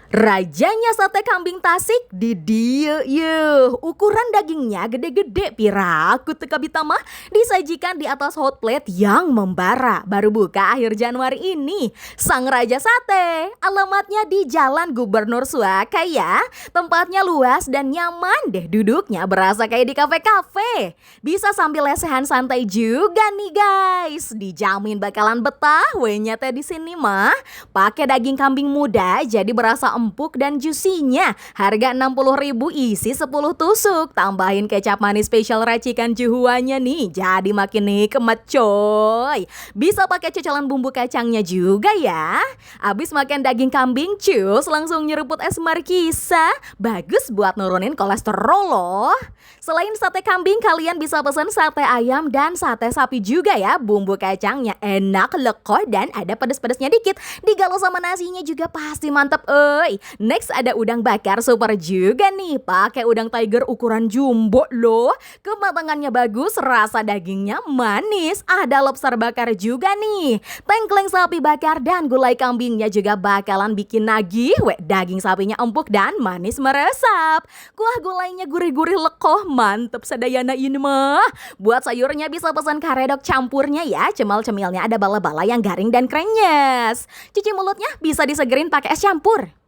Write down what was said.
Rajanya sate kambing Tasik di dia ye. Ukuran dagingnya gede-gede pirakut teka bitama disajikan di atas hot plate yang membara. Baru buka akhir Januari ini. Sang Raja Sate. Alamatnya di Jalan Gubernur Suaka ya. Tempatnya luas dan nyaman deh duduknya berasa kayak di kafe-kafe. Bisa sambil lesehan santai juga nih guys. Dijamin bakalan betah wenya teh di sini mah. Pakai daging kambing muda jadi berasa empuk dan juicy-nya. Harga 60.000 isi 10 tusuk. Tambahin kecap manis spesial racikan cuhuannya nih. Jadi makin nikmat coy. Bisa pakai cecelan bumbu kacangnya juga ya. Abis makan daging kambing cus langsung nyeruput es markisa. Bagus buat nurunin kolesterol loh. Selain sate kambing kalian bisa pesan sate ayam dan sate sapi juga ya. Bumbu kacangnya enak, lekoh dan ada pedas-pedasnya dikit. Digalau sama nasinya juga pasti mantep Next ada udang bakar super juga nih. Pakai udang tiger ukuran jumbo loh. Kematangannya bagus, rasa dagingnya manis. Ada lobster bakar juga nih. Tengkleng sapi bakar dan gulai kambingnya juga bakalan bikin nagih. Daging sapinya empuk dan manis meresap. Kuah gulainya gurih-gurih lekoh. Mantep sadayana ini mah. Buat sayurnya bisa pesan karedok campurnya ya. Cemil-cemilnya ada bala-bala yang garing dan krenyes. Cuci mulutnya bisa disegerin pakai es campur.